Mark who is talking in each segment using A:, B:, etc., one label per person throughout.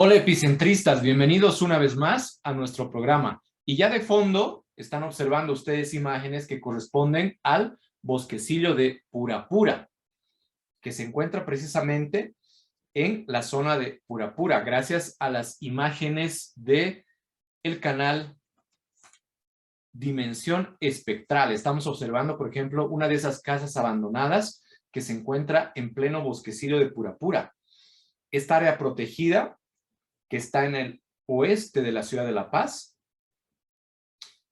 A: Hola epicentristas, bienvenidos una vez más a nuestro programa. Y ya de fondo están observando ustedes imágenes que corresponden al bosquecillo de Purapura, que se encuentra precisamente en la zona de Purapura, gracias a las imágenes de el canal Dimensión Espectral. Estamos observando, por ejemplo, una de esas casas abandonadas que se encuentra en pleno bosquecillo de Purapura. Esta área protegida que está en el oeste de la ciudad de La Paz.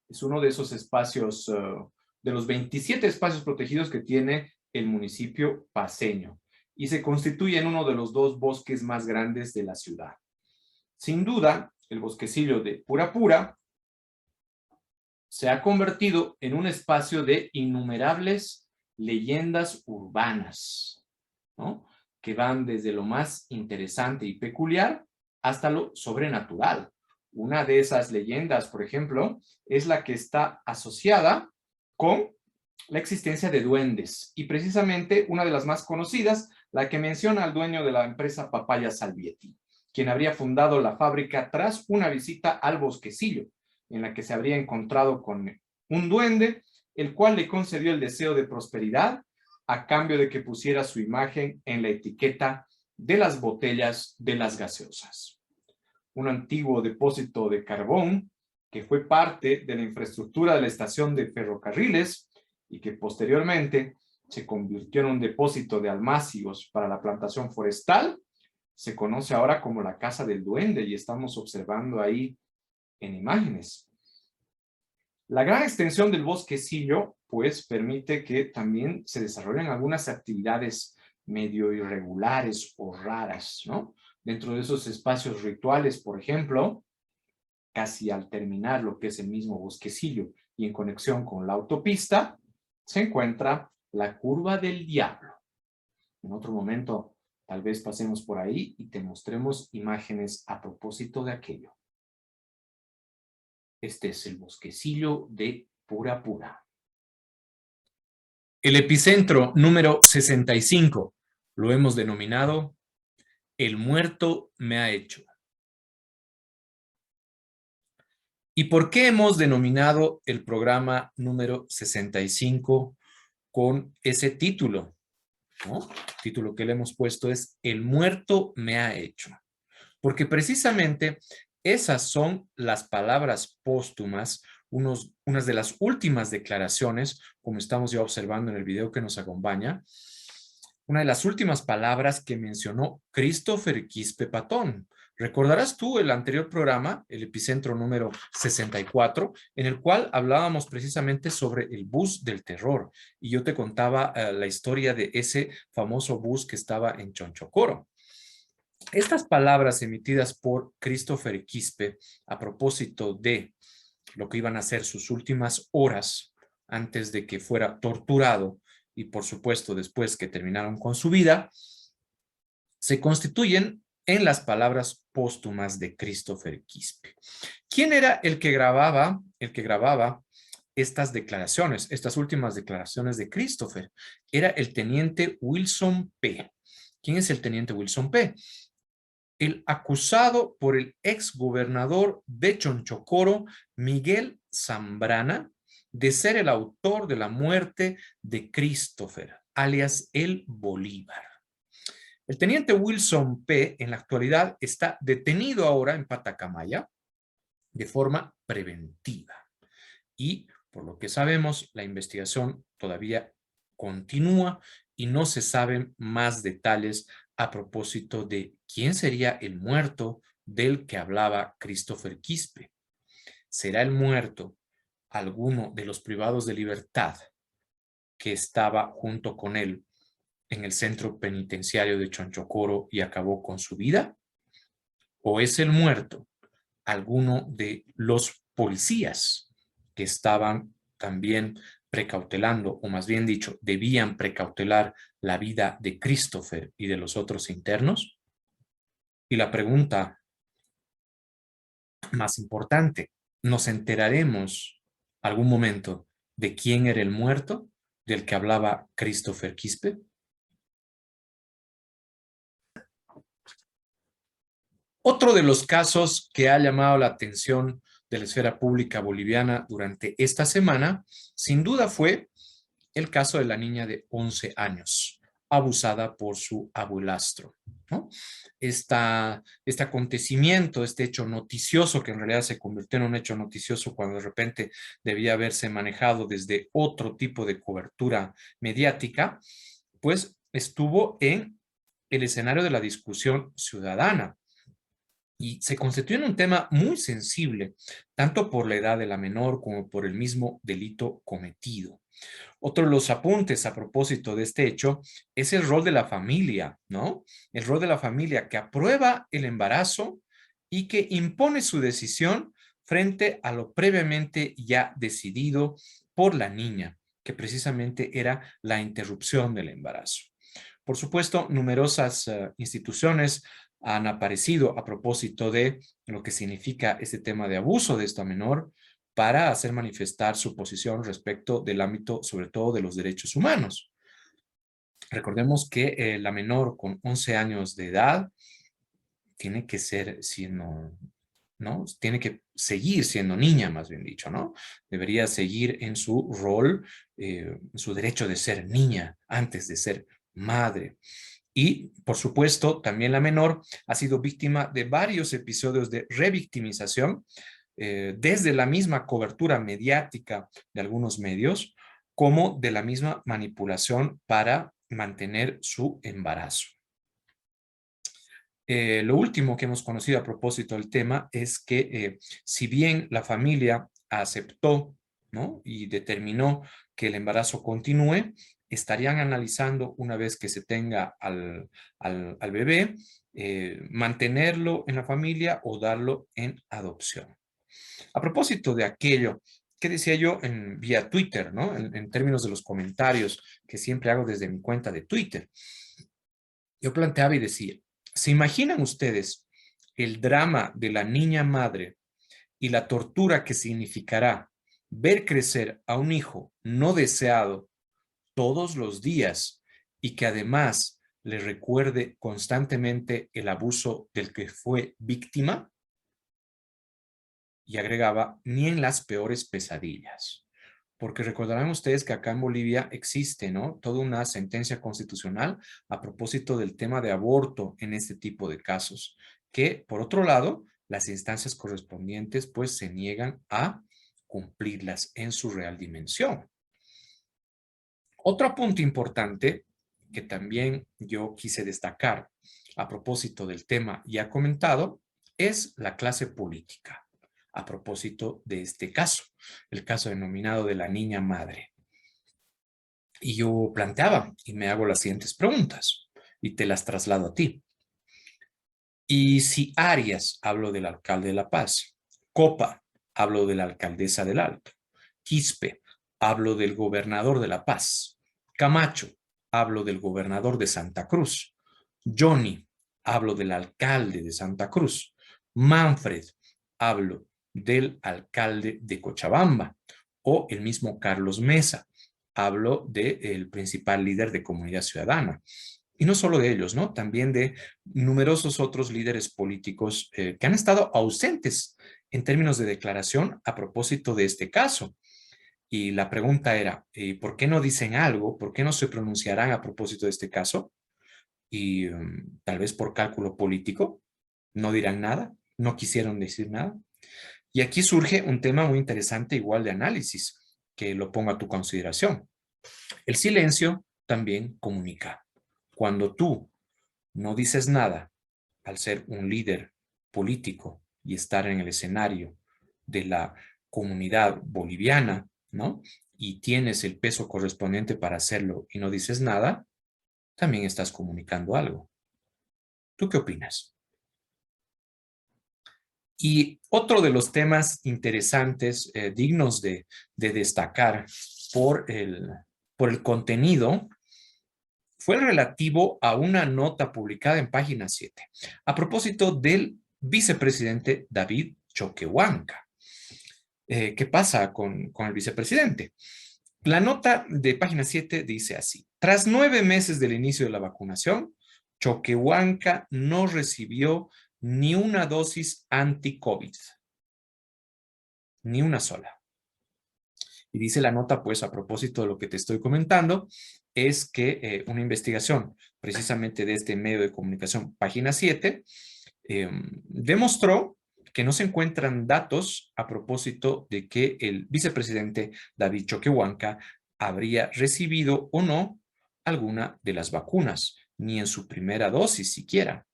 A: Es uno de esos espacios, de los 27 espacios protegidos que tiene el municipio paceño y se constituye en uno de los dos bosques más grandes de la ciudad. Sin duda, el bosquecillo de Purapura se ha convertido en un espacio de innumerables leyendas urbanas, ¿no? Que van desde lo más interesante y peculiar hasta lo sobrenatural. Una de esas leyendas, por ejemplo, es la que está asociada con la existencia de duendes y precisamente una de las más conocidas, la que menciona al dueño de la empresa Papaya Salvietti, quien habría fundado la fábrica tras una visita al bosquecillo, en la que se habría encontrado con un duende, el cual le concedió el deseo de prosperidad a cambio de que pusiera su imagen en la etiqueta de las botellas de las gaseosas. Un antiguo depósito de carbón que fue parte de la infraestructura de la estación de ferrocarriles y que posteriormente se convirtió en un depósito de almácigos para la plantación forestal, se conoce ahora como la Casa del Duende y estamos observando ahí en imágenes. La gran extensión del bosquecillo, pues, permite que también se desarrollen algunas actividades medio irregulares o raras, ¿no? Dentro de esos espacios rituales, por ejemplo, casi al terminar lo que es el mismo bosquecillo y en conexión con la autopista, se encuentra la Curva del Diablo. En otro momento, tal vez pasemos por ahí y te mostremos imágenes a propósito de aquello. Este es el bosquecillo de Purapura. El epicentro número 65 lo hemos denominado El muerto me ha hecho. ¿Y por qué hemos denominado el programa número 65 con ese título? ¿No? El título que le hemos puesto es El muerto me ha hecho. Porque precisamente esas son las palabras póstumas, unas de las últimas declaraciones, como estamos ya observando en el video que nos acompaña, una de las últimas palabras que mencionó Christopher Quispe Patton. Recordarás tú el anterior programa, el epicentro número 64, en el cual hablábamos precisamente sobre el bus del terror y yo te contaba la historia de ese famoso bus que estaba en Chonchocoro. Estas palabras emitidas por Christopher Quispe a propósito de lo que iban a ser sus últimas horas antes de que fuera torturado y por supuesto después que terminaron con su vida, se constituyen en las palabras póstumas de Christopher Quispe. ¿Quién era el que grababa estas declaraciones, estas últimas declaraciones de Christopher? Era el teniente Wilson P. ¿Quién es el teniente Wilson P? El acusado por el exgobernador de Chonchocoro, Miguel Zambrana, de ser el autor de la muerte de Christopher, alias el Bolívar. El teniente Wilson P. en la actualidad está detenido ahora en Patacamaya de forma preventiva. Y por lo que sabemos, la investigación todavía continúa y no se saben más detalles a propósito de quién sería el muerto del que hablaba Christopher Quispe. ¿Será el muerto alguno de los privados de libertad que estaba junto con él en el centro penitenciario de Chonchocoro y acabó con su vida? ¿O es el muerto alguno de los policías que estaban también precautelando, o más bien dicho, debían precautelar la vida de Christopher y de los otros internos? Y la pregunta más importante, ¿nos enteraremos algún momento de quién era el muerto del que hablaba Christopher Quispe? Otro de los casos que ha llamado la atención de la esfera pública boliviana durante esta semana, sin duda fue el caso de la niña de 11 años, abusada por su abuelastro, ¿no? Este acontecimiento, este hecho noticioso, que en realidad se convirtió en un hecho noticioso cuando de repente debía haberse manejado desde otro tipo de cobertura mediática, pues estuvo en el escenario de la discusión ciudadana y se constituye en un tema muy sensible, tanto por la edad de la menor como por el mismo delito cometido. Otro de los apuntes a propósito de este hecho es el rol de la familia, ¿no? El rol de la familia que aprueba el embarazo y que impone su decisión frente a lo previamente ya decidido por la niña, que precisamente era la interrupción del embarazo. Por supuesto, numerosas instituciones han aparecido a propósito de lo que significa este tema de abuso de esta menor para hacer manifestar su posición respecto del ámbito, sobre todo, de los derechos humanos. Recordemos que la menor con 11 años de edad tiene que ser siendo, ¿no? Tiene que seguir siendo niña, más bien dicho, ¿no? Debería seguir en su rol, su derecho de ser niña antes de ser madre. Y, por supuesto, también la menor ha sido víctima de varios episodios de revictimización, desde la misma cobertura mediática de algunos medios, como de la misma manipulación para mantener su embarazo. Lo último que hemos conocido a propósito del tema es que si bien la familia aceptó, ¿no?, y determinó que el embarazo continúe, estarían analizando una vez que se tenga al bebé, mantenerlo en la familia o darlo en adopción. A propósito de aquello, ¿qué decía yo vía Twitter, ¿no? En términos de los comentarios que siempre hago desde mi cuenta de Twitter? Yo planteaba y decía, ¿se imaginan ustedes el drama de la niña madre y la tortura que significará ver crecer a un hijo no deseado todos los días y que además le recuerde constantemente el abuso del que fue víctima? Y agregaba, ni en las peores pesadillas. Porque recordarán ustedes que acá en Bolivia existe, ¿no?, toda una sentencia constitucional a propósito del tema de aborto en este tipo de casos, que por otro lado, las instancias correspondientes pues se niegan a cumplirlas en su real dimensión. Otro punto importante que también yo quise destacar a propósito del tema ya comentado es la clase política a propósito de este caso, el caso denominado de la niña madre. Y yo planteaba y me hago las siguientes preguntas y te las traslado a ti. Y si Arias, hablo del alcalde de La Paz; Copa, hablo de la alcaldesa del Alto; Quispe, hablo del gobernador de La Paz; Camacho, hablo del gobernador de Santa Cruz; Johnny, hablo del alcalde de Santa Cruz; Manfred, hablo del alcalde de Cochabamba; o el mismo Carlos Mesa, hablo del principal líder de Comunidad Ciudadana. Y no solo de ellos, ¿no?, también de numerosos otros líderes políticos que han estado ausentes en términos de declaración a propósito de este caso. Y la pregunta era, ¿por qué no dicen algo? ¿Por qué no se pronunciarán a propósito de este caso? Y tal vez por cálculo político, no dirán nada, no quisieron decir nada. Y aquí surge un tema muy interesante, igual de análisis, que lo pongo a tu consideración. El silencio también comunica. Cuando tú no dices nada, al ser un líder político y estar en el escenario de la comunidad boliviana, ¿no?, y tienes el peso correspondiente para hacerlo y no dices nada, también estás comunicando algo. ¿Tú qué opinas? Y otro de los temas interesantes, dignos de destacar por por el contenido, fue el relativo a una nota publicada en Página 7, a propósito del vicepresidente David Choquehuanca. ¿Qué pasa con el vicepresidente? La nota de Página 7 dice así: tras 9 meses del inicio de la vacunación, Choquehuanca no recibió ni una dosis anti-COVID. Ni una sola. Y dice la nota, pues, a propósito de lo que te estoy comentando, es que una investigación precisamente de este medio de comunicación, Página 7, demostró que no se encuentran datos a propósito de que el vicepresidente David Choquehuanca habría recibido o no alguna de las vacunas, ni en su primera dosis siquiera.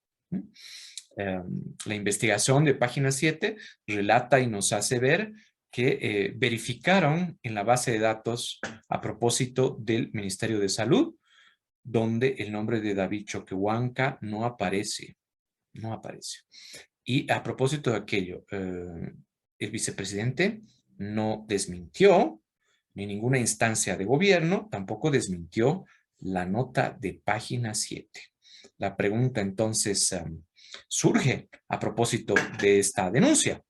A: La investigación de Página 7 relata y nos hace ver que verificaron en la base de datos a propósito del Ministerio de Salud, donde el nombre de David Choquehuanca no aparece. No aparece. Y a propósito de aquello, el vicepresidente no desmintió, ni ninguna instancia de gobierno tampoco desmintió la nota de Página 7. La pregunta entonces surge a propósito de esta denuncia.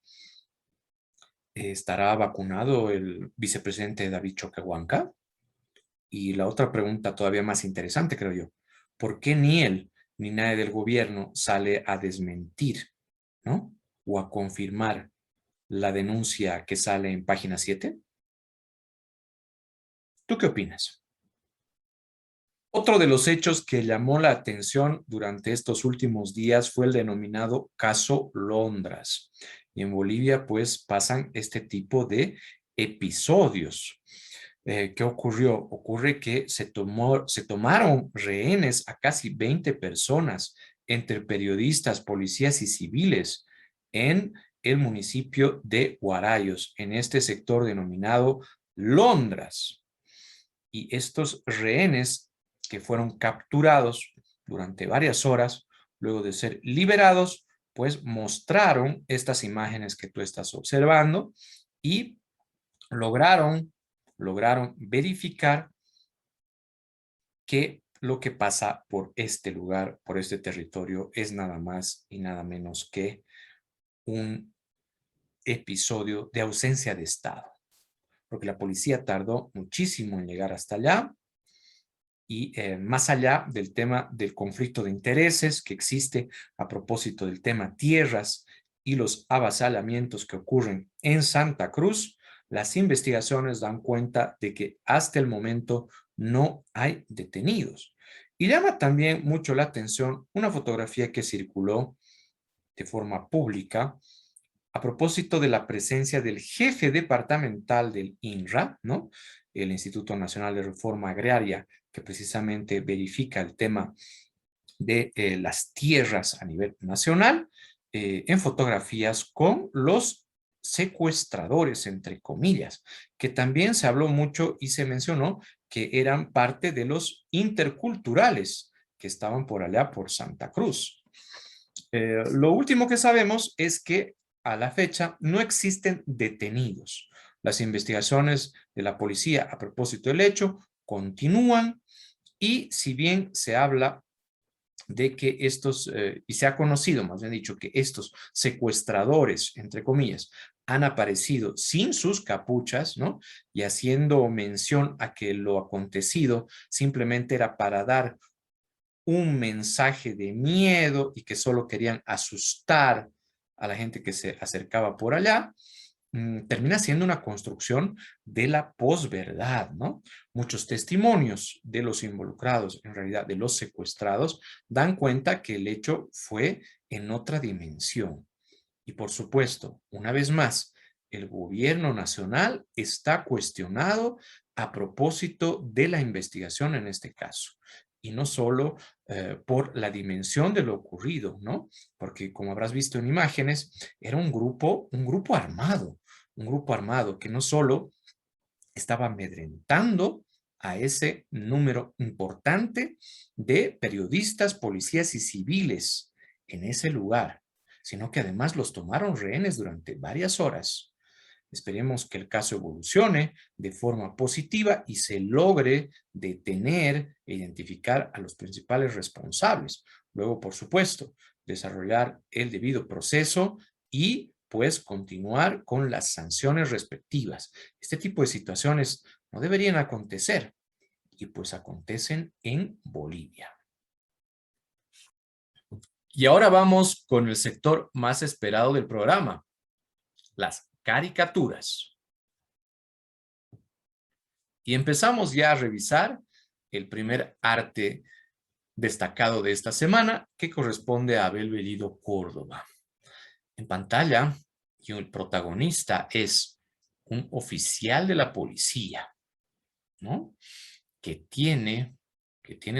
A: ¿Estará vacunado el vicepresidente David Choquehuanca? Y la otra pregunta todavía más interesante, creo yo. ¿Por qué ni él ni nadie del gobierno sale a desmentir, ¿no? O a confirmar la denuncia que sale en Página 7? ¿Tú qué opinas? Otro de los hechos que llamó la atención durante estos últimos días fue el denominado caso Londras. Y en Bolivia, pues, pasan este tipo de episodios. ¿Qué ocurrió? Ocurre que se tomaron rehenes a casi 20 personas, entre periodistas, policías y civiles, en el municipio de Huarayos, en este sector denominado Londras. Y estos rehenes que fueron capturados durante varias horas, luego de ser liberados, pues mostraron estas imágenes que tú estás observando y lograron verificar que lo que pasa por este lugar, por este territorio, es nada más y nada menos que un episodio de ausencia de Estado, porque la policía tardó muchísimo en llegar hasta allá y más allá del tema del conflicto de intereses que existe a propósito del tema tierras y los avasallamientos que ocurren en Santa Cruz, las investigaciones dan cuenta de que hasta el momento no hay detenidos. Y llama también mucho la atención una fotografía que circuló de forma pública a propósito de la presencia del jefe departamental del INRA, ¿no? El Instituto Nacional de Reforma Agraria, que precisamente verifica el tema de las tierras a nivel nacional, en fotografías con los secuestradores, entre comillas, que también se habló mucho y se mencionó que eran parte de los interculturales que estaban por allá, por Santa Cruz. Lo último que sabemos es que a la fecha no existen detenidos. Las investigaciones de la policía a propósito del hecho continúan y si bien se habla de que estos, y se ha conocido, más bien dicho, que estos secuestradores, entre comillas, han aparecido sin sus capuchas, ¿no? Y haciendo mención a que lo acontecido simplemente era para dar un mensaje de miedo y que solo querían asustar a la gente que se acercaba por allá, termina siendo una construcción de la posverdad, ¿no? Muchos testimonios de los involucrados, en realidad de los secuestrados, dan cuenta que el hecho fue en otra dimensión. Y por supuesto, una vez más, el gobierno nacional está cuestionado a propósito de la investigación en este caso. Y no solo por la dimensión de lo ocurrido, ¿no? Porque como habrás visto en imágenes, era un grupo armado que no solo estaba amedrentando a ese número importante de periodistas, policías y civiles en ese lugar, sino que además los tomaron rehenes durante varias horas. Esperemos que el caso evolucione de forma positiva y se logre detener e identificar a los principales responsables. Luego, por supuesto, desarrollar el debido proceso y pues continuar con las sanciones respectivas. Este tipo de situaciones no deberían acontecer y pues acontecen en Bolivia. Y ahora vamos con el sector más esperado del programa, las caricaturas. Y empezamos ya a revisar el primer arte destacado de esta semana, que corresponde a Abel Bellido Córdoba. En pantalla, y el protagonista es un oficial de la policía, ¿no? Que tiene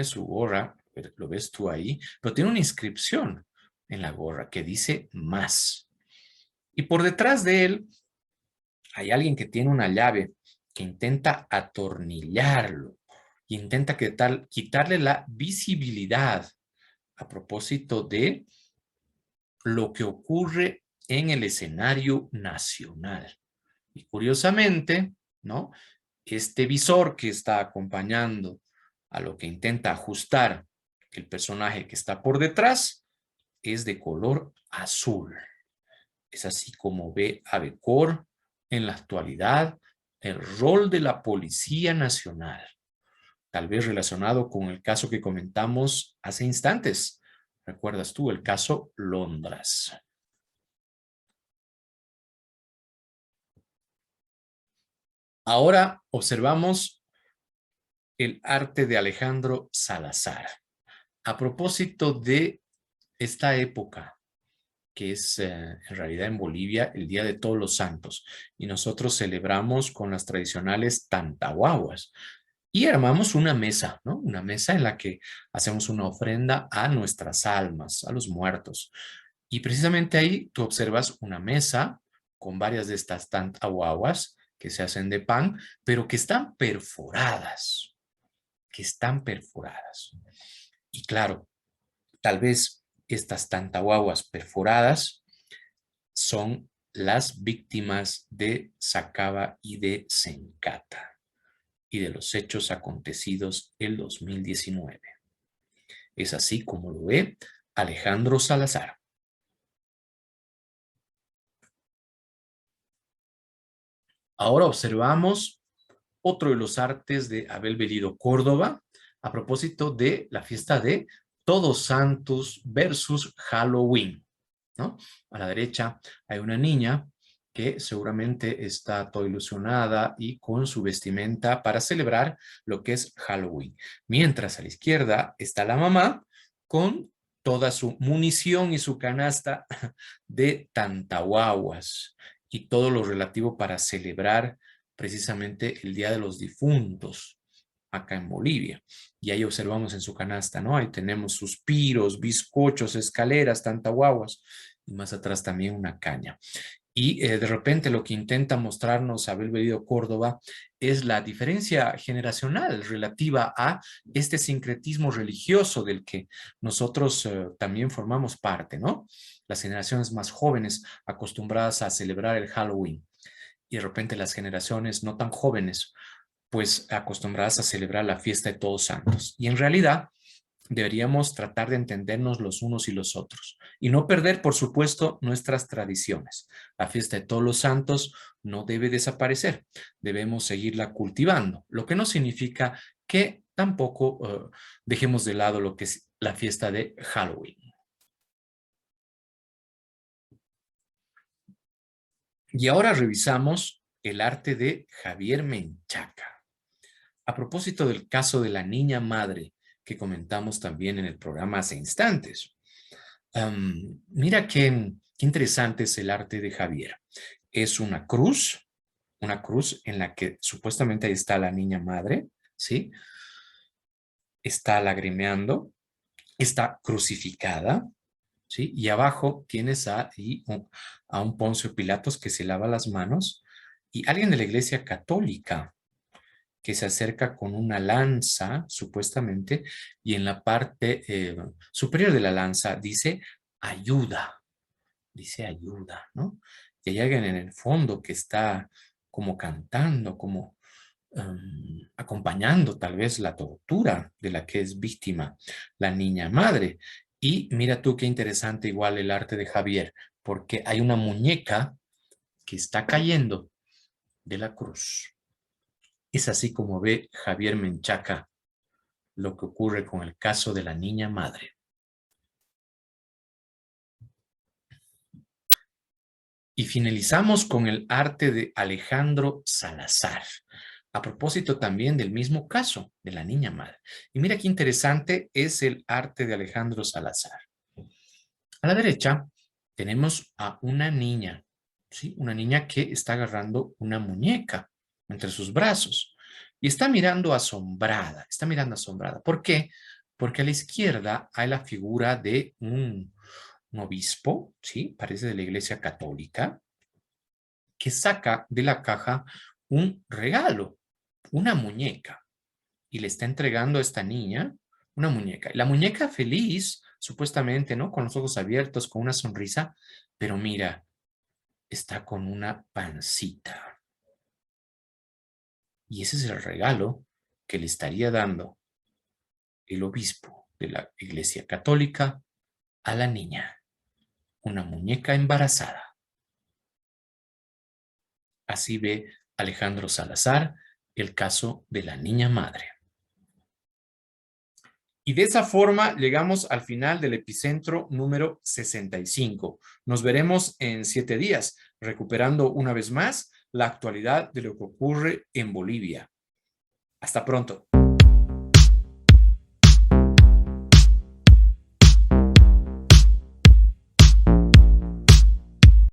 A: su gorra, lo ves tú ahí, pero tiene una inscripción en la gorra que dice más. Y por detrás de él hay alguien que tiene una llave que intenta atornillarlo, y intenta quitarle la visibilidad a propósito de lo que ocurre en el escenario nacional. Y curiosamente, ¿no? Este visor que está acompañando a lo que intenta ajustar el personaje que está por detrás es de color azul. Es así como ve Avecor en la actualidad el rol de la Policía Nacional, tal vez relacionado con el caso que comentamos hace instantes. ¿Recuerdas tú el caso Londras? Ahora observamos el arte de Alejandro Salazar. A propósito de esta época, que es en realidad en Bolivia el Día de Todos los Santos, y nosotros celebramos con las tradicionales tantahuahuas, y armamos una mesa, ¿no? Una mesa en la que hacemos una ofrenda a nuestras almas, a los muertos. Y precisamente ahí tú observas una mesa con varias de estas tantahuahuas que se hacen de pan, pero que están perforadas, que están perforadas. Y claro, tal vez estas tantahuahuas perforadas son las víctimas de Sacaba y de Sencata y de los hechos acontecidos el 2019. Es así como lo ve Alejandro Salazar. Ahora observamos otro de los artes de Abel Bellido Córdoba a propósito de la fiesta de Todos Santos versus Halloween, ¿no? A la derecha hay una niña que seguramente está toda ilusionada y con su vestimenta para celebrar lo que es Halloween. Mientras a la izquierda está la mamá con toda su munición y su canasta de tantahuahuas y todo lo relativo para celebrar precisamente el Día de los Difuntos acá en Bolivia. Y ahí observamos en su canasta, ¿no? Ahí tenemos suspiros, bizcochos, escaleras, tantahuahuas y más atrás también una caña. Y de repente lo que intenta mostrarnos Abel Bellido Córdoba es la diferencia generacional relativa a este sincretismo religioso del que nosotros también formamos parte, ¿no? Las generaciones más jóvenes acostumbradas a celebrar el Halloween y de repente las generaciones no tan jóvenes pues acostumbradas a celebrar la fiesta de Todos Santos. Y en realidad deberíamos tratar de entendernos los unos y los otros y no perder, por supuesto, nuestras tradiciones. La fiesta de Todos los Santos no debe desaparecer, debemos seguirla cultivando, lo que no significa que tampoco dejemos de lado lo que es la fiesta de Halloween. Y ahora revisamos el arte de Javier Menchaca. A propósito del caso de la niña madre que comentamos también en el programa hace instantes. Mira qué interesante es el arte de Javier. Es una cruz en la que supuestamente ahí está la niña madre, ¿sí? Está lagrimeando, está crucificada, ¿sí? Y abajo tienes a un Poncio Pilatos que se lava las manos y alguien de la iglesia católica que se acerca con una lanza, supuestamente, y en la parte superior de la lanza dice ayuda, ¿no? Y hay alguien en el fondo que está como cantando, como acompañando tal vez la tortura de la que es víctima la niña madre. Y mira tú qué interesante igual el arte de Javier, porque hay una muñeca que está cayendo de la cruz. Es así como ve Javier Menchaca lo que ocurre con el caso de la niña madre. Y finalizamos con el arte de Alejandro Salazar. A propósito también del mismo caso de la niña madre. Y mira qué interesante es el arte de Alejandro Salazar. A la derecha tenemos a una niña, ¿sí? Una niña que está agarrando una muñeca entre sus brazos y está mirando asombrada, está mirando asombrada. ¿Por qué? Porque a la izquierda hay la figura de un obispo, ¿sí? Parece de la Iglesia Católica, que saca de la caja un regalo, una muñeca, y le está entregando a esta niña una muñeca. La muñeca feliz, supuestamente, ¿no? Con los ojos abiertos, con una sonrisa, pero mira, está con una pancita. Y ese es el regalo que le estaría dando el obispo de la Iglesia Católica a la niña, una muñeca embarazada. Así ve Alejandro Salazar el caso de la niña madre. Y de esa forma llegamos al final del epicentro número 65. Nos veremos en 7 días, recuperando una vez más la actualidad de lo que ocurre en Bolivia. Hasta pronto.